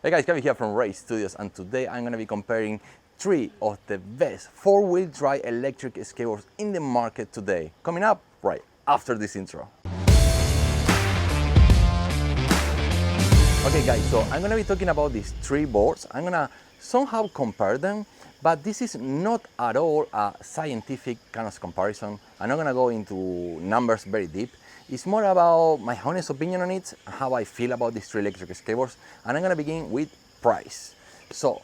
Hey guys, Kevin here from Ray Studios, and today I'm going to be comparing 3 of the best 4-wheel drive electric skateboards in the market today. Coming up right after this intro. Okay guys, so I'm going to be talking about these 3 boards. I'm going to somehow compare them, but this is not at all a scientific kind of comparison. I'm not going to go into numbers very deep. It's more about my honest opinion on it, how I feel about these 3 electric skateboards, and I'm going to begin with price. So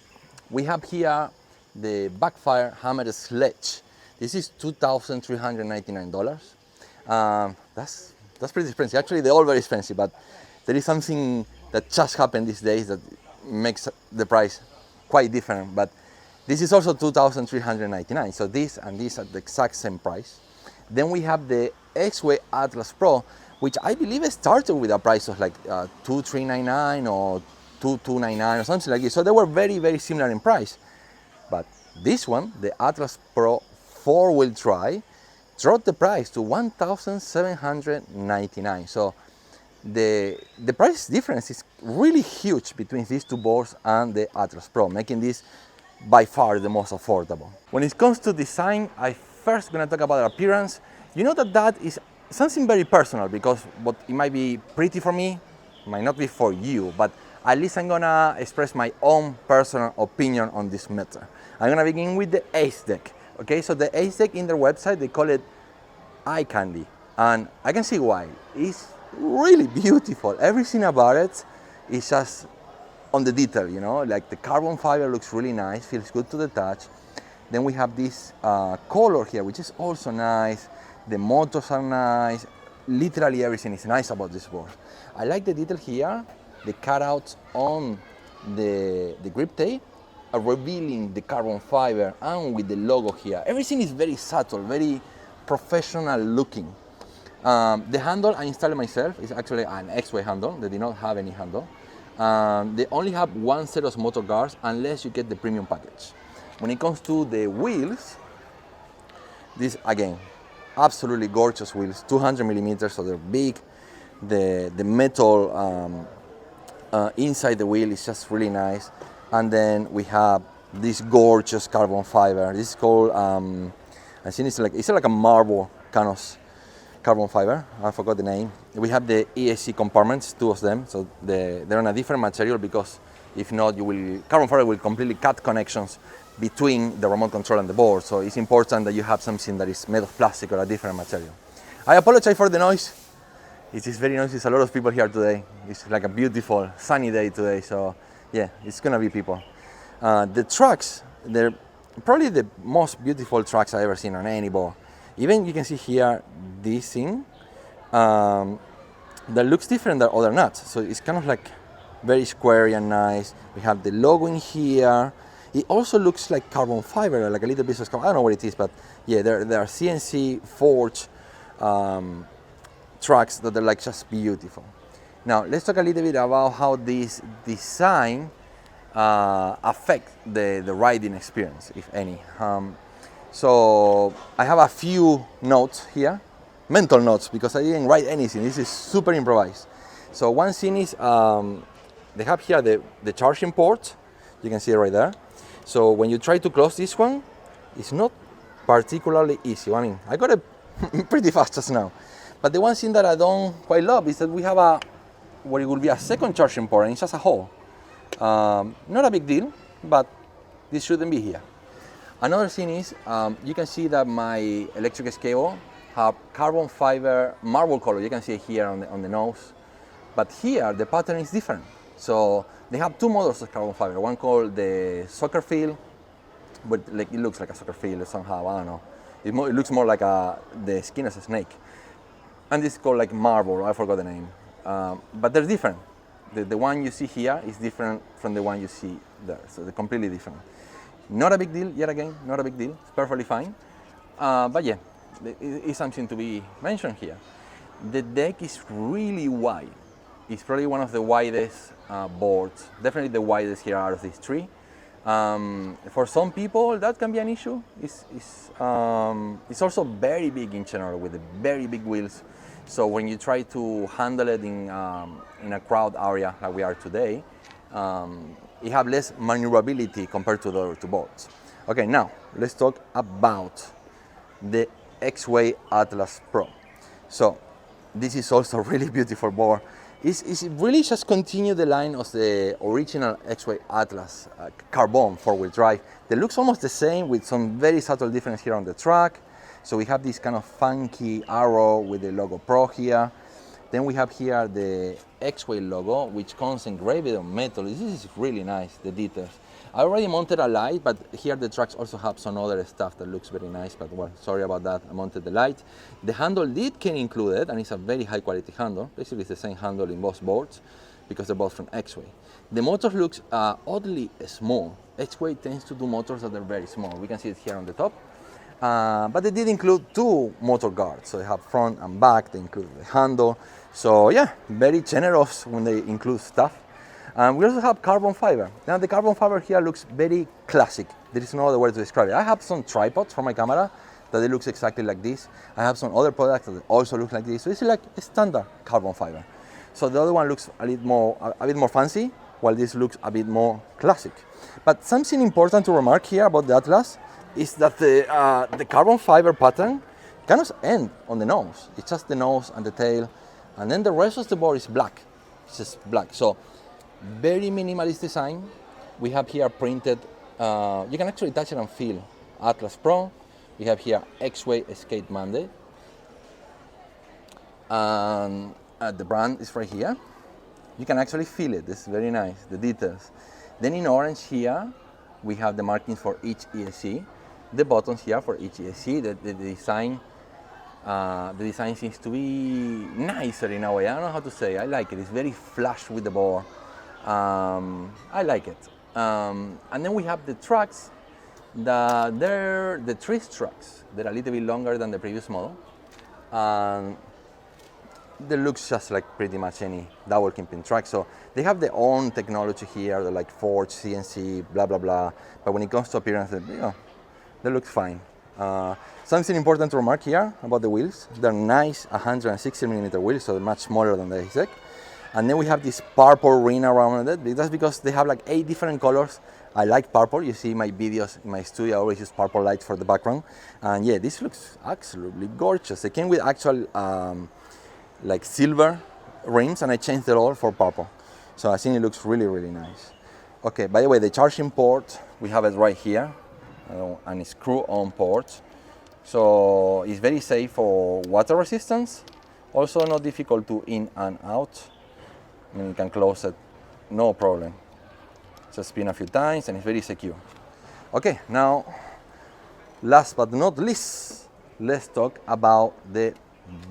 we have here the Backfire Hammer Sledge. This is $2,399. That's pretty expensive. Actually, they're all very expensive, but there is something that just happened these days that makes the price quite different. But this is also $2,399. So this and this are the exact same price. Then we have the Exway Atlas Pro, which I believe started with a price of like $2,399 or $2,299 or something like this. So they were very, very similar in price. But this one, the Atlas Pro 4-wheel drive, dropped the price to $1,799. So the price difference is really huge between these 2 boards and the Atlas Pro, making this by far the most affordable. When it comes to design, I first going to talk about appearance. You know that is something very personal, because what it might be pretty for me might not be for you, but at least I'm gonna express my own personal opinion on this matter. I'm gonna begin with the Acedeck. Okay, so the Acedeck in their website, they call it eye candy, and I can see why. It's really beautiful. Everything about it is just on the detail, you know, like the carbon fiber looks really nice, feels good to the touch. Then we have this color here, which is also nice. The motors are nice. Literally everything is nice about this board. I like the detail here. The cutouts on the grip tape are revealing the carbon fiber, and with the logo here. Everything is very subtle, very professional looking. The handle I installed myself is actually an Exway handle. They did not have any handle. They only have 1 set of motor guards unless you get the premium package. When it comes to the wheels, this again, absolutely gorgeous wheels, 200 millimeters, so they're big. The metal inside the wheel is just really nice. And then we have this gorgeous carbon fiber. This is called, I think it's like a marble kind of carbon fiber. I forgot the name. We have the ESC compartments, 2 of them, so they're on a different material, because if not, carbon fiber will completely cut connections between the remote control and the board. So it's important that you have something that is made of plastic or a different material. I apologize for the noise. It is very noisy. There's a lot of people here today. It's like a beautiful sunny day today. So yeah, it's gonna be people. The tracks, they're probably the most beautiful tracks I've ever seen on any board. Even you can see here this thing that looks different than other nuts. So it's kind of like very square and nice. We have the logo in here. It also looks like carbon fiber, like a little piece of carbon. I don't know what it is, but yeah, there are CNC forged tracks that are like just beautiful. Now let's talk a little bit about how this design affects the riding experience, if any. So I have a few notes here, mental notes, because I didn't write anything. This is super improvised. So one thing is they have here the charging port. You can see it right there. So when you try to close this one, it's not particularly easy. I mean, I got it pretty fast just now. But the one thing that I don't quite love is that we have what it will be a second charging port, and it's just a hole. Not a big deal, but this shouldn't be here. Another thing is, you can see that my electric skateboard have carbon fiber marble color. You can see it here on the nose. But here, the pattern is different. So they have 2 models of carbon fiber. One called the soccer field, but like it looks like a soccer field somehow. I don't know. It looks more like the skin as a snake. And this is called like marble. I forgot the name. But they're different. The one you see here is different from the one you see there. So they're completely different. Not a big deal. Yet again, not a big deal. It's perfectly fine. But yeah, it's something to be mentioned here. The deck is really wide. It's probably one of the widest boards, definitely the widest here out of these 3. For some people, that can be an issue. It's also very big in general, with the very big wheels. So when you try to handle it in a crowd area like we are today, it have less maneuverability compared to the other two boards. Okay, now let's talk about the Exway Atlas Pro. So this is also a really beautiful board. It's really just continue the line of the original Exway Atlas carbon four-wheel drive. That looks almost the same with some very subtle difference here on the track. So we have this kind of funky arrow with the logo Pro here. Then we have here the Exway logo, which comes engraved on metal. This is really nice, the details. I already mounted a light, but here the tracks also have some other stuff that looks very nice, but well, sorry about that, I mounted the light. The handle did come included, and it's a very high quality handle. Basically it's the same handle in both boards, because they're both from Exway. The motor looks oddly small. Exway tends to do motors that are very small. We can see it here on the top. But they did include two motor guards, so they have front and back, they include the handle. So yeah, very generous when they include stuff. We also have carbon fiber. Now the carbon fiber here looks very classic. There is no other way to describe it. I have some tripods for my camera that it looks exactly like this. I have some other products that also look like this. So it's like a standard carbon fiber. So the other one looks a bit more fancy, while this looks a bit more classic. But something important to remark here about the Atlas is that the carbon fiber pattern kind of ends on the nose. It's just the nose and the tail, and then the rest of the board is black. It's just black. So very minimalist design. We have here printed, you can actually touch it and feel Atlas Pro. We have here Exway Skate Monday. And the brand is right here. You can actually feel it, it's very nice, the details. Then in orange here, we have the markings for each ESC. The buttons here for each ESC. The design seems to be nicer in a way. I don't know how to say. I like it. It's very flush with the board. I like it. And then we have the tracks. They're the three tracks. They're a little bit longer than the previous model. They look just like pretty much any double kingpin track. So they have their own technology here. They're like forged, CNC, blah blah blah. But when it comes to appearance, they look fine. Something important to remark here about the wheels. They're nice 160mm wheels, so they're much smaller than the Acedeck. And then we have this purple ring around it. That's because they have like 8 different colors. I like purple. You see my videos in my studio, I always use purple lights for the background. And yeah, this looks absolutely gorgeous. It came with actual like silver rims, and I changed it all for purple. So I think it looks really, really nice. Okay, by the way, the charging port, we have it right here. And it's screw-on port. So it's very safe for water resistance. Also not difficult to in and out. I mean, you can close it, no problem. Just spin a few times and it's very secure. Okay, now, last but not least, let's talk about the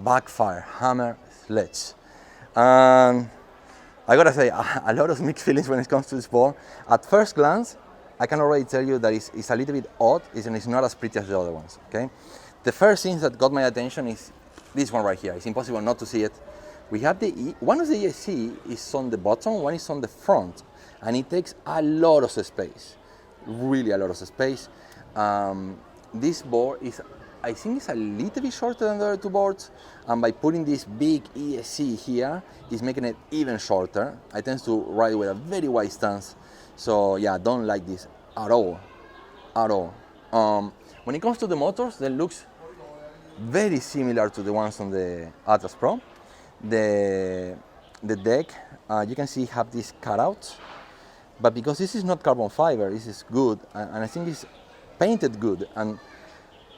Backfire Hammer Sledge. I gotta say, a lot of mixed feelings when it comes to this board. At first glance, I can already tell you that it's a little bit odd, and it's not as pretty as the other ones, okay? The first thing that got my attention is this one right here. It's impossible not to see it. We have one of the ESC is on the bottom, one is on the front, and it takes a lot of space, really a lot of space. This board is, I think it's a little bit shorter than the other two boards, and by putting this big ESC here, it's making it even shorter. I tend to ride with a very wide stance, so yeah, I don't like this at all, at all. When it comes to the motors, they look very similar to the ones on the Atlas Pro. The deck, you can see have this cutout, but because this is not carbon fiber, this is good, and I think it's painted good, and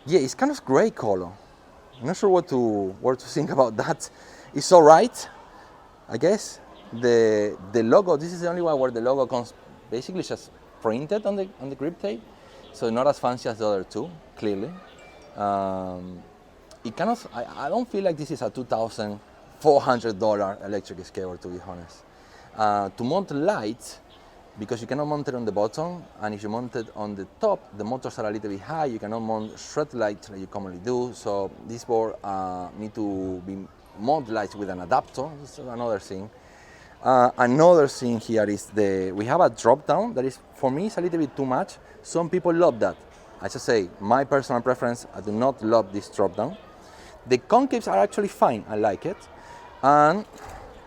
yeah, it's kind of gray color. I'm not sure what to think about that. It's all right, I guess. The logo, this is the only one where the logo comes basically just printed on the grip tape, so not as fancy as the other two, clearly. It kind of, I don't feel like this is a $2,400 electric skateboard, to be honest. To mount lights, because you cannot mount it on the bottom, and if you mount it on the top, the motors are a little bit high, you cannot mount strut lights like you commonly do, so this board need to be mount lights with an adapter. This is another thing. Another thing here is we have a drop down that is, for me, it's a little bit too much. Some people love that. I just say, my personal preference, I do not love this drop down. The concaves are actually fine, I like it. And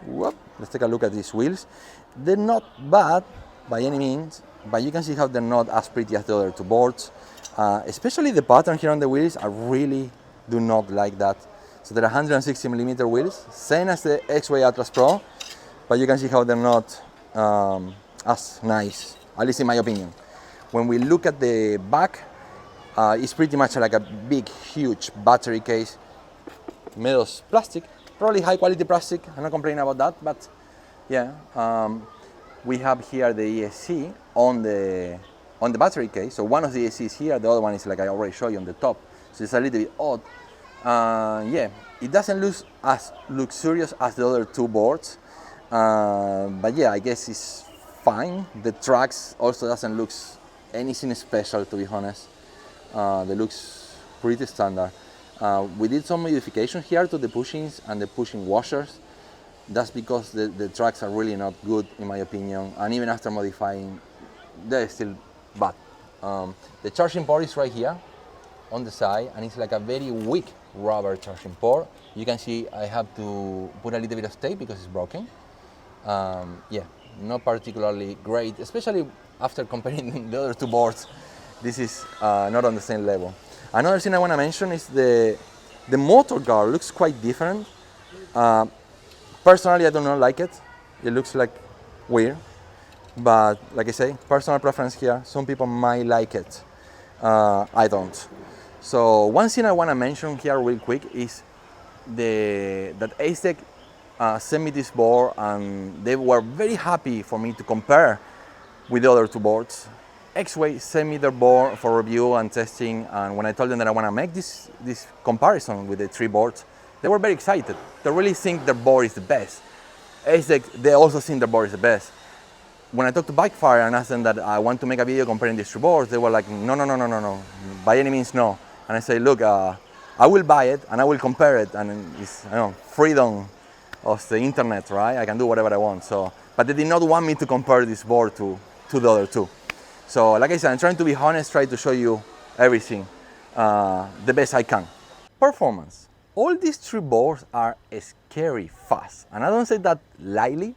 whoop, Let's take a look at these wheels. They're not bad by any means, but you can see how they're not as pretty as the other two boards. Especially the pattern here on the wheels, I really do not like that. So they're 160mm wheels, same as the Exway Atlas Pro, but you can see how they're not as nice, at least in my opinion. When we look at the back, it's pretty much like a big, huge battery case made of plastic, probably high quality plastic. I'm not complaining about that, but yeah. We have here the ESC on the battery case. So one of the ESCs here, the other one is like I already showed you on the top. So it's a little bit odd. Yeah, it doesn't look as luxurious as the other two boards, but yeah, I guess it's fine. The tracks also doesn't look anything special, to be honest. They looks pretty standard. We did some modification here to the bushings and the pushing washers. That's because the tracks are really not good, in my opinion, and even after modifying, they're still bad. The charging port is right here on the side, and it's like a very weak rubber charging port. You can see I have to put a little bit of tape because it's broken. Yeah, not particularly great, especially after comparing the other two boards. This is not on the same level. Another thing I want to mention is the motor guard looks quite different. Personally, I do not like it. It looks like weird, but like I say, personal preference here. Some people might like it. I don't. So one thing I want to mention here real quick is that Acedeck sent me this board, and they were very happy for me to compare with the other two boards. Exway sent me their board for review and testing, and when I told them that I want to make this comparison with the three boards, they were very excited. They really think their board is the best. Acedeck, they also think their board is the best. When I talked to Backfire and asked them that I want to make a video comparing these two boards, they were like, no, by any means no. And I say, look, I will buy it and I will compare it, and it's freedom of the internet, right? I can do whatever I want. So, but they did not want me to compare this board to the other two. So, like I said, I'm trying to be honest, try to show you everything the best I can. Performance. All these three boards are scary fast, and I don't say that lightly.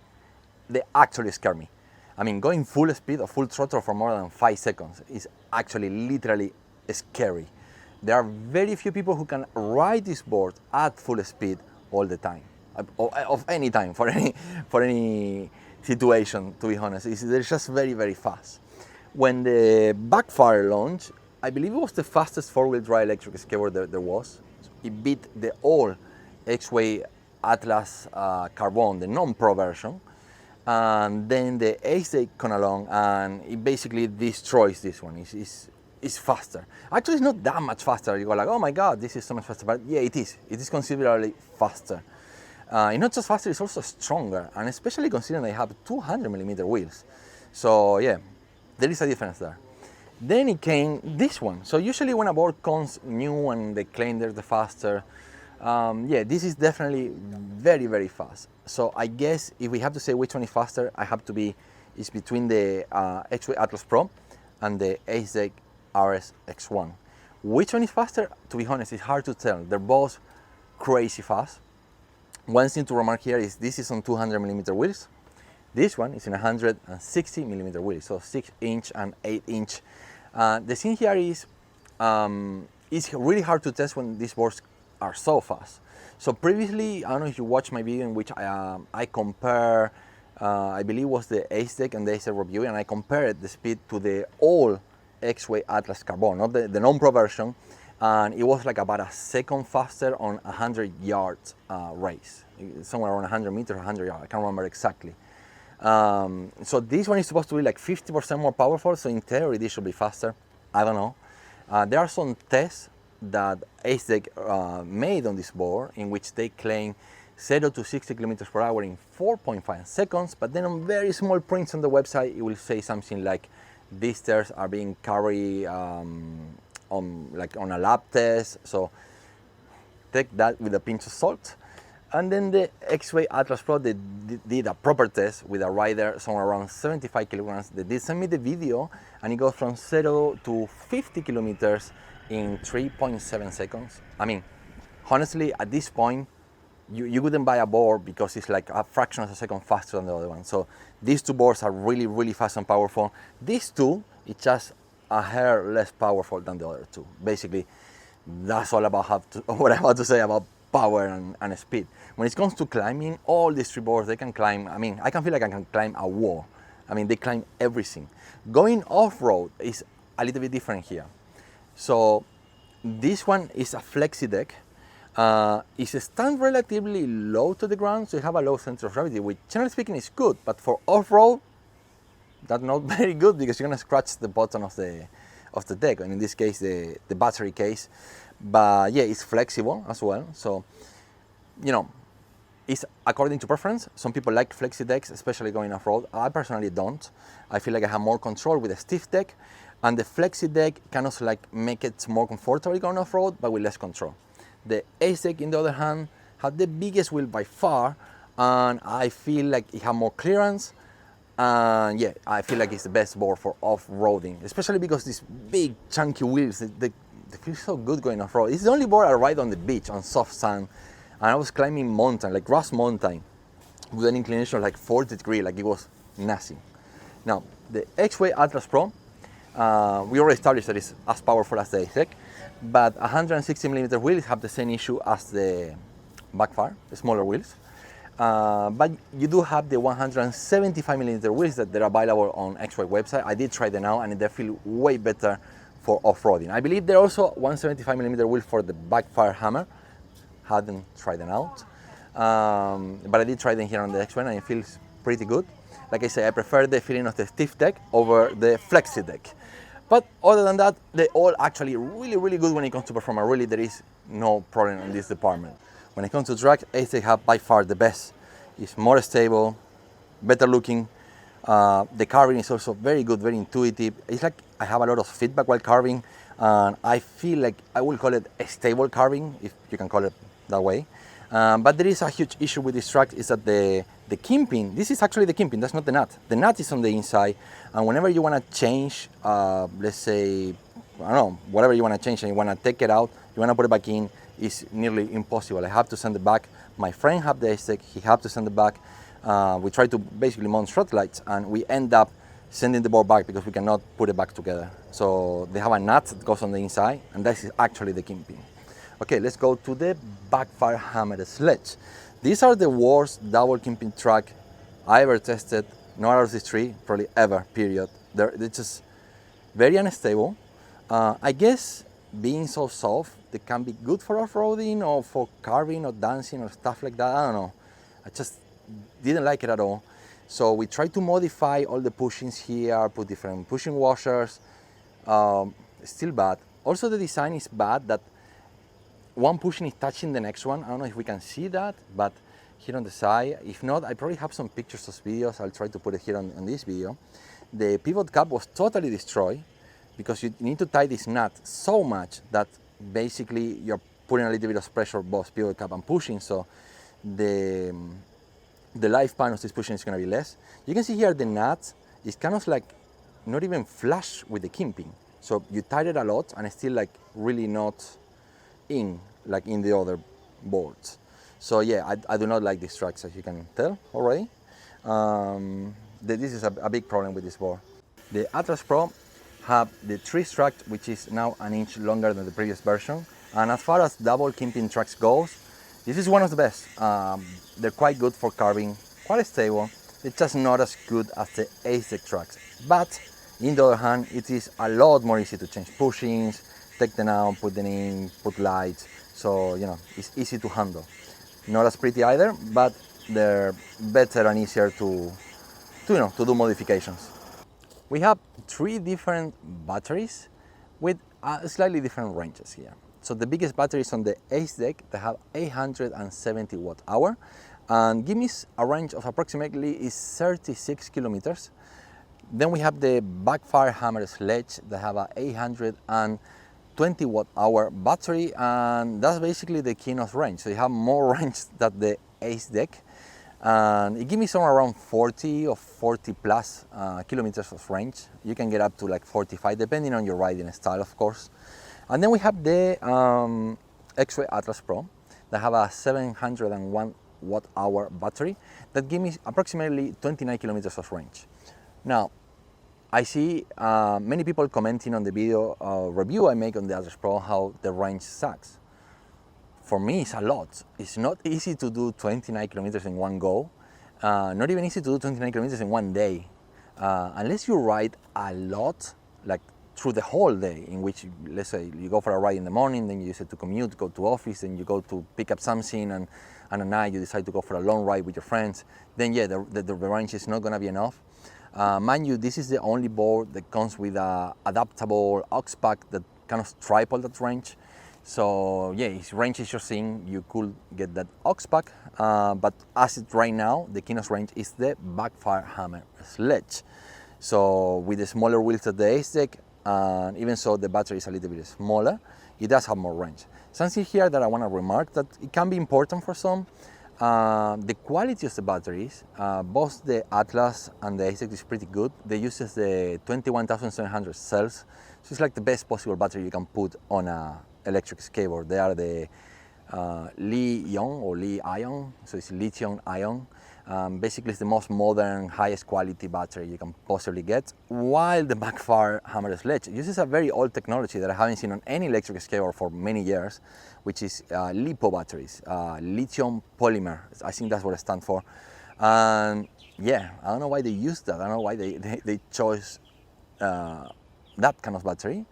They actually scare me. I mean, going full speed or full throttle for more than 5 seconds is actually literally scary. There are very few people who can ride this board at full speed all the time, of any time, for any situation, to be honest. They're just very, very fast. When the Backfire launched, I believe it was the fastest four-wheel drive electric skateboard there was. It beat the old Exway Atlas Carbon, the non-pro version. And then the Acedeck come along, and it basically destroys this one. It's faster. Actually, it's not that much faster. You go like, oh my God, this is so much faster. But yeah, it is. It is considerably faster. It's not just faster, it's also stronger. And especially considering they have 200mm wheels. So yeah, there is a difference there. Then it came this one. So usually when a board comes new and they claim they're the faster, yeah, this is definitely very, very fast. So I guess if we have to say which one is faster, it's between the Exway Atlas Pro and the Acedeck RS X1. Which one is faster? To be honest, it's hard to tell. They're both crazy fast. One thing to remark here is this is on 200mm wheels. This one is in 160mm wheels, so 6-inch and 8-inch. The thing here is, it's really hard to test when these boards are so fast. So previously, I don't know if you watched my video in which I compare, I believe it was the Acedeck and the Acedeck review, and I compared the speed to the old Exway Atlas Carbon, not the non-pro version, and it was like about a second faster on a 100-yard race, somewhere around 100 meters, 100 yards, I can't remember exactly. So this one is supposed to be like 50% more powerful, so in theory this should be faster. I don't know. There are some tests that Acedeck made on this board in which they claim 0 to 60 kilometers per hour in 4.5 seconds, but then on very small prints on the website it will say something like these stairs are being carried on a lab test, so take that with a pinch of salt. And then the Exway Atlas Pro, they did a proper test with a rider somewhere around 75 kilograms. They did send me the video, and it goes from 0 to 50 kilometers in 3.7 seconds. I mean, honestly, at this point, you wouldn't buy a board because it's like a fraction of a second faster than the other one. So these two boards are really, really fast and powerful. These two, it's just a hair less powerful than the other two. Basically, that's all about what I have to say about power and speed. When it comes to climbing, all these three boards, they can climb. I mean, I can feel like I can climb a wall. I mean, they climb everything. Going off-road is a little bit different here. So this one is a flexi deck. It stands relatively low to the ground, so you have a low center of gravity, which generally speaking is good, but for off-road, that's not very good because you're gonna scratch the bottom of the deck, and in this case the battery case. But yeah, it's flexible as well, so you know, it's according to preference. Some people like flexi decks, especially going off-road. I personally don't. I feel like I have more control with a stiff deck, and the flexi deck can also like make it more comfortable going off-road, but with less control. The Acedeck, in the other hand, had the biggest wheel by far, and I feel like it had more clearance. And yeah, I feel like it's the best board for off-roading, especially because these big chunky wheels, they feel so good going off-road. It's the only board I ride on the beach, on soft sand, and I was climbing mountain, like grass mountain, with an inclination of like 40 degrees, like it was nothing. Now, the Exway Atlas Pro, we already established that it's as powerful as the Acedeck, but 160mm wheels have the same issue as the Backfire, the smaller wheels. But you do have the 175mm wheels that are available on Exway website. I did try them out and they feel way better for off-roading. I believe there are also 175mm wheels for the Backfire Hammer. Hadn't tried them out, but I did try them here on the Exway and it feels pretty good. Like I say, I prefer the feeling of the stiff deck over the flexi deck. But other than that, they're all actually really, really good when it comes to performance. Really, there is no problem in this department. When it comes to drag, Acedeck have by far the best. It's more stable, better looking. The carving is also very good, very intuitive. It's like I have a lot of feedback while carving, and I feel like I will call it a stable carving, if you can call it that way. But there is a huge issue with this track, is that the kingpin, this is actually the kingpin, that's not the nut. The nut is on the inside, and whenever you want to change, let's say, I don't know, whatever you want to change and you want to take it out, you want to put it back in, it's nearly impossible. I have to send it back. My friend had the Acedeck, he had to send it back. We tried to basically mount strut lights and we end up sending the board back because we cannot put it back together. So they have a nut that goes on the inside, and that is actually the kingpin. Okay, let's go to the Backfire Hammer Sledge. These are the worst double kingpin track I ever tested, not out of these three, probably ever, period. They're just very unstable. I guess being so soft, they can be good for off-roading or for carving or dancing or stuff like that. I don't know. I just didn't like it at all. So we tried to modify all the pushings here, put different pushing washers. Still bad. Also, the design is bad that one pushing is touching the next one. I don't know if we can see that, but here on the side, if not, I probably have some pictures of videos. I'll try to put it here on this video. The pivot cap was totally destroyed because you need to tie this nut so much that basically you're putting a little bit of pressure both pivot cap and pushing, so the lifespan of this pushing is going to be less. You can see here the nut is kind of like not even flush with the kingpin. So you tied it a lot and it's still like really not in, like in the other boards. So yeah, I do not like these tracks, as you can tell already. This is a big problem with this board. The Atlas Pro have the 3 track, which is now an inch longer than the previous version. And as far as double kingpin tracks goes, this is one of the best. They're quite good for carving, quite stable. It's just not as good as the Acedeck tracks. But in the other hand, it is a lot more easy to change pushings, take them out, put them in, put lights. So, you know, it's easy to handle. Not as pretty either, but they're better and easier to do modifications. We have 3 different batteries with slightly different ranges here. So the biggest battery is on the Acedeck. They have 870 watt-hour and give me a range of approximately 36 kilometers. Then we have the Backfire Hammer Sledge. They have a 820 watt-hour battery, and that's basically the keynote range. So you have more range than the Acedeck. And it gives me somewhere around 40 or 40 plus kilometers of range. You can get up to like 45, depending on your riding style, of course. And then we have the Exway Atlas Pro. that have a 701 watt-hour battery that give me approximately 29 kilometers of range. Now, I see many people commenting on the video review I make on the Esledge Pro how the range sucks. For me, it's a lot. It's not easy to do 29 kilometers in one go. Not even easy to do 29 kilometers in one day. Unless you ride a lot, like through the whole day, in which, let's say, you go for a ride in the morning, then you use it to commute, go to office, then you go to pick up something, and at night you decide to go for a long ride with your friends, then yeah, the range is not gonna be enough. Mind you, this is the only board that comes with a adaptable aux pack that kind of triple that range. So yeah, its range is you're seeing, you could get that aux pack, but as it right now, the Kino's range is the Backfire Hammer Sledge. So with the smaller wheels at the Acedeck, and even so the battery is a little bit smaller, it does have more range. Something here that I want to remark that it can be important for some, the quality of the batteries, both the Atlas and the Acedeck is pretty good. They use the 21,700 cells, so it's like the best possible battery you can put on a electric skateboard. They are the Li-ion or Li-ion, so it's lithium ion. Basically, it's the most modern, highest quality battery you can possibly get, while the Backfire Hammer Sledge uses a very old technology that I haven't seen on any electric skateboard for many years, which is LiPo batteries, lithium polymer. I think that's what it stands for. And yeah, I don't know why they use that. I don't know why they chose that kind of battery.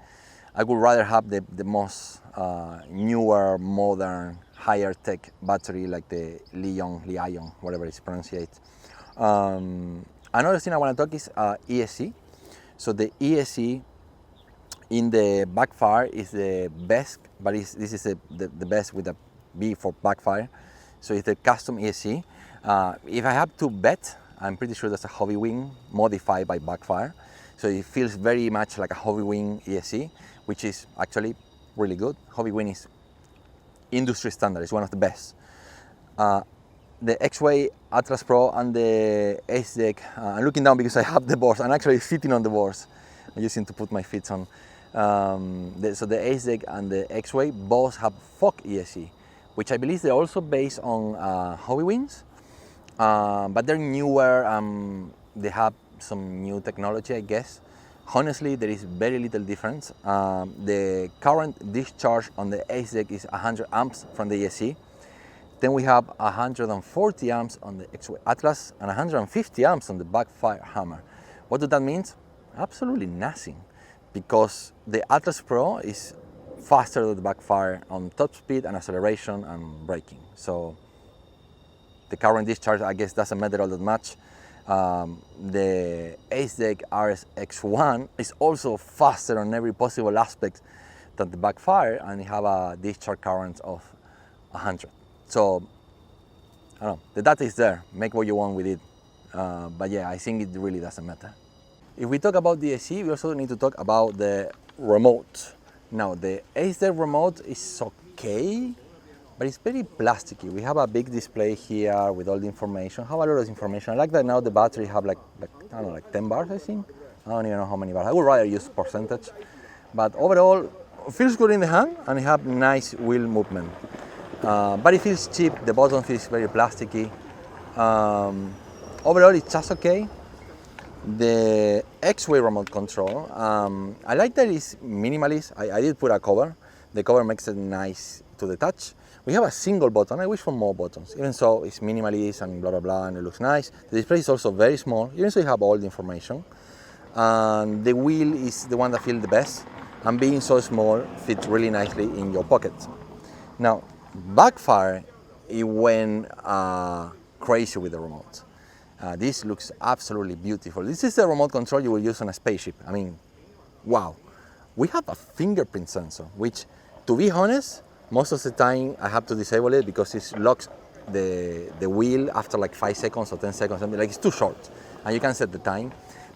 I would rather have the most newer, modern, higher tech battery like the Li-ion, whatever it's pronounced. Another thing I want to talk is ESC. So the ESC in the Backfire is the best, but this is the best with a B for Backfire. So it's the custom ESC. If I have to bet, I'm pretty sure that's a hobby wing modified by Backfire. So it feels very much like a hobby wing ESC, which is actually really good. Hobby wing is industry standard, it's one of the best. The Exway Atlas Pro and the Acedeck, I'm looking down because I have the boards, I'm actually sitting on the boards. I'm using to put my feet on. So the Acedeck and the Exway both have fog ESC, which I believe they're also based on hobby wings, but they're newer, they have some new technology, I guess. Honestly, there is very little difference. The current discharge on the Acedeck is 100 amps from the ESC. Then we have 140 amps on the Exway Atlas and 150 amps on the Backfire Hammer. What does that mean? Absolutely nothing, because the Atlas Pro is faster than the Backfire on top speed and acceleration and braking. So the current discharge, I guess, doesn't matter all that much. The Acedeck RSX1 is also faster on every possible aspect than the Backfire, and it have a discharge current of 100. So, I don't know, the data is there, make what you want with it. But yeah, I think it really doesn't matter. If we talk about the ESC, we also need to talk about the remote. Now, the Acedeck remote is okay, but it's very plasticky. We have a big display here with all the information. Have a lot of information. I like that now the battery have like I don't know, like 10 bars, I think. I don't even know how many bars. I would rather use percentage. But overall, it feels good in the hand and it have nice wheel movement. But it feels cheap. The bottom feels very plasticky. Overall, it's just okay. The Exway remote control, I like that it's minimalist. I did put a cover. The cover makes it nice to the touch. We have a single button. I wish for more buttons. Even so, it's minimalist and blah, blah, blah, and it looks nice. The display is also very small. Even so, you have all the information. And the wheel is the one that feels the best. And being so small, fits really nicely in your pocket. Now, Backfire, it went crazy with the remote. This looks absolutely beautiful. This is the remote control you will use on a spaceship. I mean, wow. We have a fingerprint sensor, which, to be honest, most of the time I have to disable it because it locks the wheel after like 5 seconds or 10 seconds, something like it's too short, and you can set the time.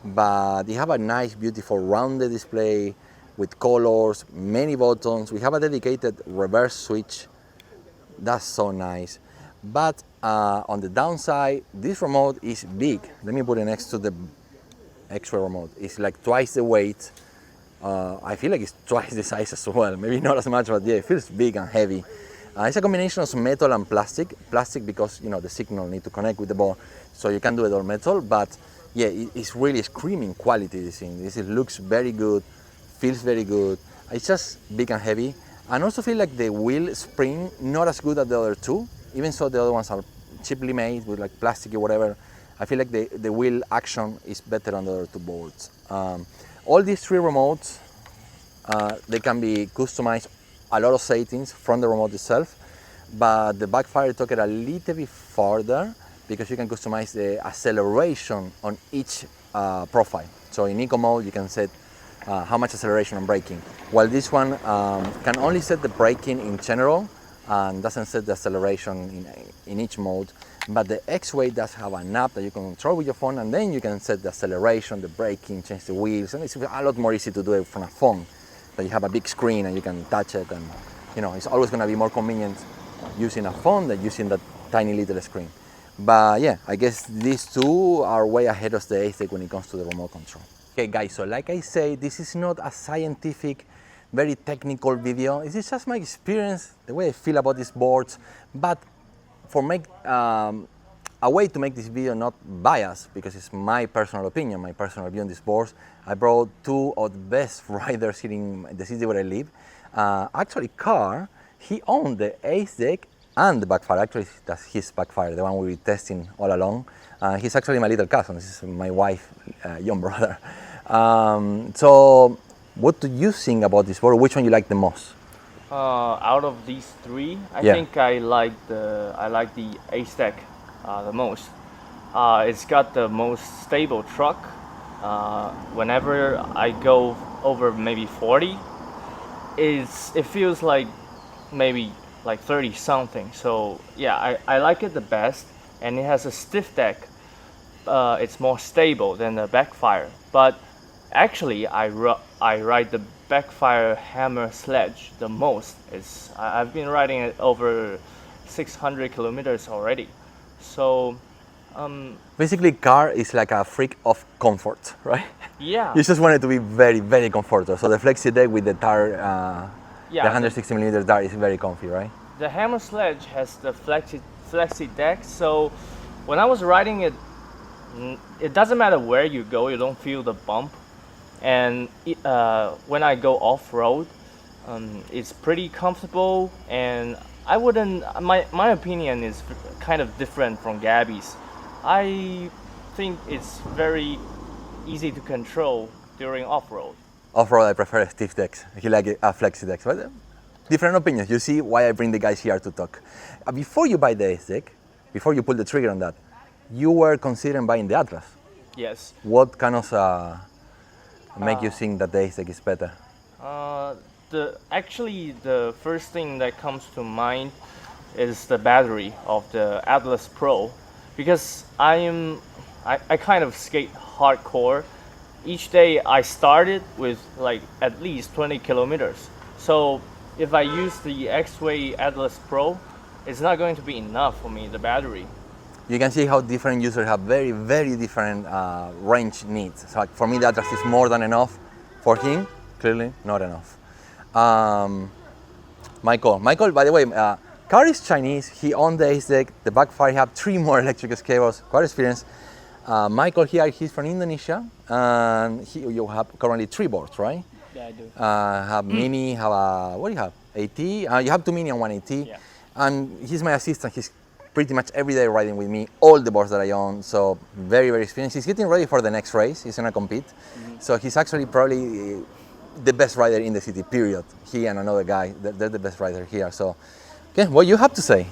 But you have a nice, beautiful rounded display with colors, many buttons. We have a dedicated reverse switch. That's so nice. But on the downside, this remote is big. Let me put it next to the Exway remote. It's like twice the weight. I feel like it's twice the size as well. Maybe not as much, but yeah, it feels big and heavy. It's a combination of metal and plastic. Plastic because the signal need to connect with the board, so you can do it all metal. But yeah, it's really screaming quality. This thing. It looks very good, feels very good. It's just big and heavy, and also feel like the wheel spring not as good as the other two. Even so, the other ones are cheaply made with like plastic or whatever. I feel like the wheel action is better on the other two boards. All these three remotes, they can be customized, a lot of settings from the remote itself, but the Backfire took it a little bit further because you can customize the acceleration on each profile. So in eco mode, you can set how much acceleration and braking, while this one can only set the braking in general and doesn't set the acceleration in each mode. But the Exway does have an app that you can control with your phone, and then you can set the acceleration, the braking, change the wheels, and it's a lot more easy to do it from a phone. That you have a big screen and you can touch it, and it's always going to be more convenient using a phone than using that tiny little screen. But yeah, I guess these two are way ahead of the Acedeck when it comes to the remote control. Okay guys, so like I say, this is not a scientific, very technical video. This is just my experience, the way I feel about these boards, but for a way to make this video not biased, because it's my personal opinion, my personal view on these boards. I brought two of the best riders here in the city where I live. Actually, Carl, he owned the Acedeck and the Backfire. Actually, that's his Backfire, the one we were testing all along. He's actually my little cousin. This is my wife, young brother. So, what do you think about this board? Which one you like the most? Out of these three, I think I like the Acedeck the most. It's got the most stable truck. Whenever I go over maybe 40, it feels like maybe like 30 something. So yeah, I like it the best, and it has a stiff deck. It's more stable than the Backfire. But actually, I ride the Backfire Hammer Sledge the most. I've been riding it over 600 kilometers already. So basically, car is like a freak of comfort, right? Yeah. You just want it to be very, very comfortable. So the flexi deck with the tire, the 160 millimeter tire is very comfy, right? The Hammer Sledge has the flexi deck. So when I was riding it, it doesn't matter where you go, you don't feel the bump. And when I go off-road, it's pretty comfortable, and I wouldn't, my opinion is kind of different from Gabby's. I think it's very easy to control during off-road. Off-road, I prefer stiff decks. He like a flexi deck. But different opinions. You see why I bring the guys here to talk. Before you buy the Acedeck, before you pull the trigger on that, you were considering buying the Atlas. Yes. What kind of make you think that the Acedeck is better? Actually, the first thing that comes to mind is the battery of the Atlas Pro, because I kind of skate hardcore. Each day I started with like at least 20 kilometers. So if I use the Exway Atlas Pro, it's not going to be enough for me, the battery. You can see how different users have very, very different range needs. So like for me, the Atlas is more than enough. For him, clearly not enough. Michael, by the way, Carl is Chinese. He owned the Acedeck, the Backfire. He have 3 more electric cables, quite experienced. Michael here, he's from Indonesia, and you have currently 3 boards, right? Yeah, I do. Have Mini, have a, what do you have? AT? You have 2 Mini and 1 AT. Yeah. And he's my assistant. He's pretty much every day riding with me, all the boards that I own, so very, very experienced. He's getting ready for the next race. He's gonna compete. So he's actually probably the best rider in the city, period. He and another guy, they're the best rider here. So, okay, what you have to say?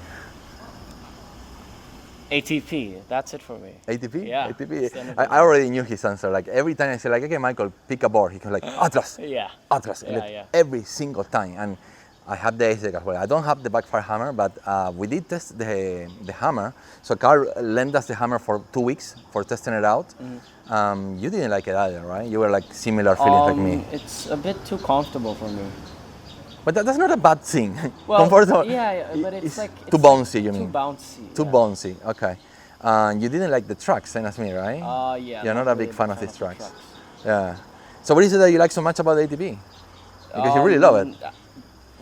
ATP, that's it for me. ATP? Yeah. ATP. I already knew his answer. Like every time I say like, okay, Michael, pick a board. He goes like, Atlas. Yeah. Atlas. Yeah. Every single time. And I have the Acedeck as well. I don't have the Backfire Hammer, but we did test the Hammer. So Carl lent us the Hammer for 2 weeks for testing it out. You didn't like it either, right? You were like similar feelings like me. It's a bit too comfortable for me. But that's not a bad thing. Well, comfortable. yeah, but it's like too bouncy. You mean? Too bouncy. Too bouncy. Okay. You didn't like the tracks, same as me, right? Yeah. You're not a big fan of these tracks. Yeah. So what is it that you like so much about the ATP? Because you really love it.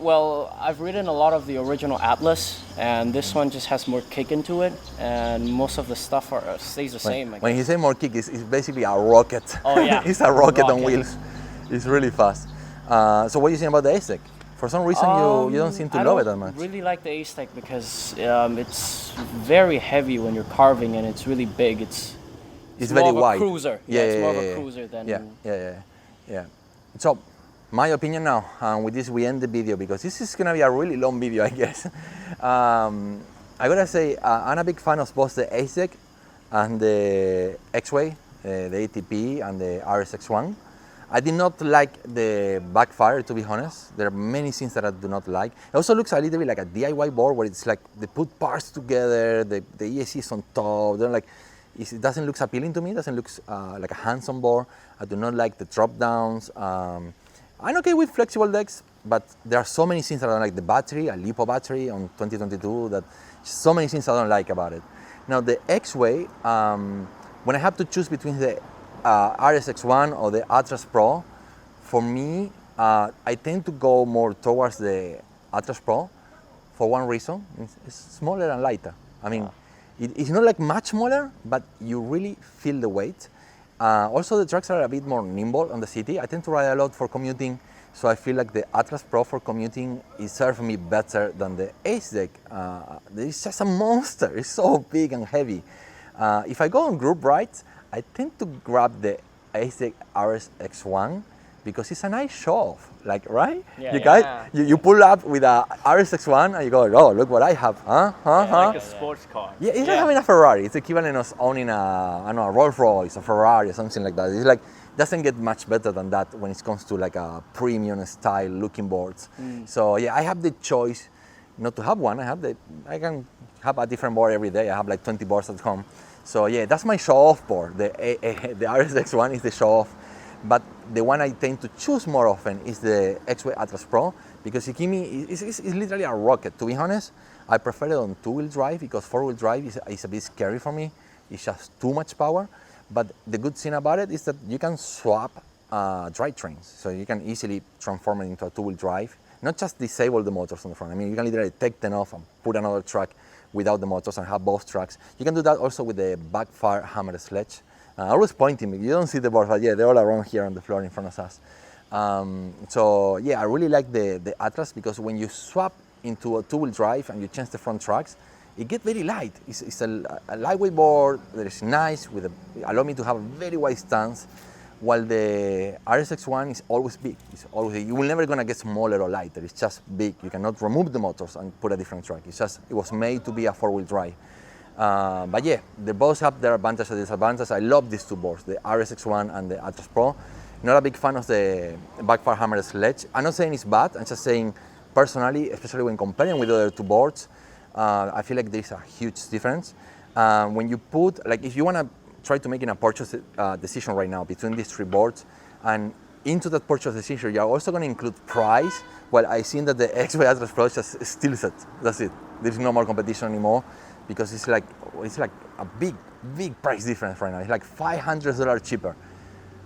Well, I've ridden a lot of the original Atlas, and this one just has more kick into it, and most of the stuff stays the same. When you say more kick, it's basically a rocket. Oh yeah, it's a rocket on wheels. It's really fast. So what do you think about the Acedeck? For some reason, you don't seem to love it that much. I really like the Acedeck because it's very heavy when you're carving, and it's really big. It's very more wide. Of a cruiser. Yeah, it's more of a cruiser than. Yeah. So, my opinion now, and with this we end the video because this is gonna be a really long video, I guess. I gotta say, I'm a big fan of both the Acedeck and the Exway, the ATP and the RSX1. I did not like the Backfire, to be honest. There are many things that I do not like. It also looks a little bit like a DIY board where it's like they put parts together, the ESC is on top. They're like, it doesn't look appealing to me. It doesn't look like a hands-on board. I do not like the drop downs. I'm okay with flexible decks, but there are so many things that I don't like. The battery, a LiPo battery on 2022, that so many things I don't like about it. Now the Exway, when I have to choose between the RSX1 or the Atlas Pro, for me, I tend to go more towards the Atlas Pro for one reason. It's smaller and lighter. I mean, it's not like much smaller, but you really feel the weight. Also, the trucks are a bit more nimble on the city. I tend to ride a lot for commuting, so I feel like the Atlas Pro for commuting is serving me better than the Acedeck. It's just a monster. It's so big and heavy. If I go on group rides, I tend to grab the Acedeck RSX1 because it's a nice show-off, like, right? Yeah, You pull up with a RSX1 and you go, oh, look what I have, Like a sports car. Yeah, it's like having a Ferrari. It's equivalent of owning a Rolls Royce, a Ferrari, or something like that. It's like, doesn't get much better than that when it comes to like a premium style looking boards. So yeah, I have the choice not to have one. I can have a different board every day. I have like 20 boards at home. So yeah, that's my show-off board. The RSX1 is the show-off, but the one I tend to choose more often is the Exway Atlas Pro because it's literally a rocket. To be honest, I prefer it on two-wheel drive because four-wheel drive is a bit scary for me. It's just too much power. But the good thing about it is that you can swap drivetrains, so you can easily transform it into a two-wheel drive. Not just disable the motors on the front. I mean, you can literally take them off and put another truck without the motors and have both tracks. You can do that also with the Backfire Hammer Sledge. Always pointing me, you don't see the boards, but yeah, they're all around here on the floor in front of us. So yeah, I really like the Atlas because when you swap into a two-wheel drive and you change the front tracks, it gets very light. It's a lightweight board that is nice, allow me to have a very wide stance, while the RSX1 is always big. You will never gonna get smaller or lighter. It's just big. You cannot remove the motors and put a different track. It was made to be a four-wheel drive. But yeah, they both have their advantages and disadvantages. I love these two boards, the RSX1 and the Atlas Pro. Not a big fan of the Backfire Hammer Sledge. I'm not saying it's bad. I'm just saying personally, especially when comparing with the other two boards, I feel like there's a huge difference. When you put, like, if you want to try to make a purchase decision right now between these three boards, and into that purchase decision, you're also going to include price. Well, I seen that the Exway Atlas Pro just steals it. That's it. There's no more competition anymore because it's like a big price difference right now. It's like $500 cheaper.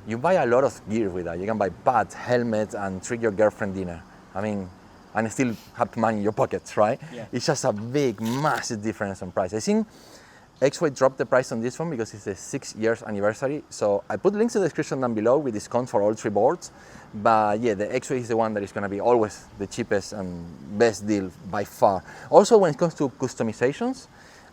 You buy a lot of gear with that. You can buy pads, helmets, and treat your girlfriend dinner. I mean, and still have money in your pockets, right? Yeah. It's just a big, massive difference on price. I think Exway dropped the price on this one because it's the 6 years anniversary. So I put links in the description down below with discounts for all three boards. But yeah, the Exway is the one that is gonna be always the cheapest and best deal by far. Also, when it comes to customizations,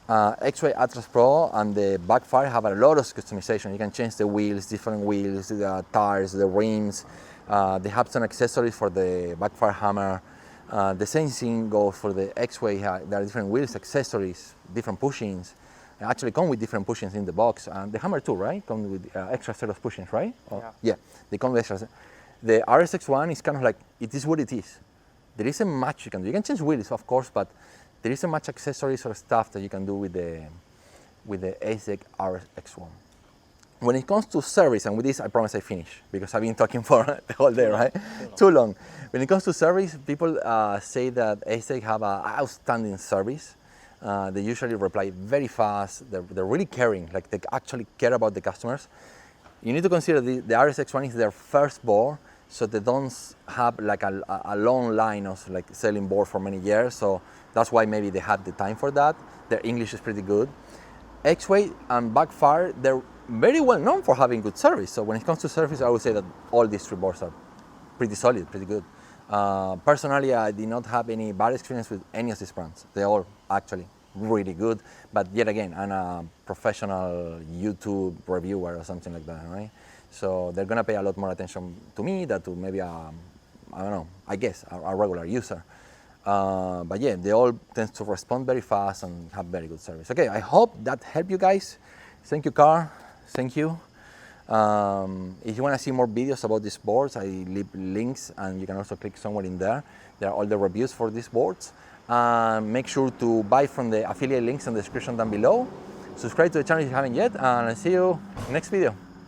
Exway Atlas Pro and the Backfire have a lot of customization. You can change the wheels, different wheels, the tires, the rims. They have some accessories for the Backfire Hammer. The same thing goes for the Exway. There are different wheels, accessories, different bushings. They actually come with different bushings in the box. And the Hammer too, right? Come with extra set of bushings, right? Yeah, they come with extra. The RSX1 is kind of like, it is what it is. There isn't much you can do. You can change wheels, of course, but there isn't much accessories or stuff that you can do with the Acedeck RSX1. When it comes to service, and with this I promise I finish because I've been talking for the whole day, right? Too long. When it comes to service, people say that Acedeck have an outstanding service. They usually reply very fast. They're really caring, like they actually care about the customers. You need to consider the RSX1 is their first board, so they don't have like a long line of like selling boards for many years. So that's why maybe they had the time for that. Their English is pretty good. Exway and Backfire, they're very well known for having good service. So when it comes to service, I would say that all these three boards are pretty solid, pretty good. Personally, I did not have any bad experience with any of these brands. They're all actually really good. But yet again, I'm a professional YouTube reviewer or something like that, right? So they're gonna pay a lot more attention to me than to maybe I don't know, I guess a regular user. But yeah, they all tend to respond very fast and have very good service. Okay, I hope that helped you guys. Thank you, Carl. Thank you. If you want to see more videos about these boards, I leave links, and you can also click somewhere in there. There are all the reviews for these boards. Make sure to buy from the affiliate links in the description down below. Subscribe to the channel if you haven't yet, and I'll see you next video.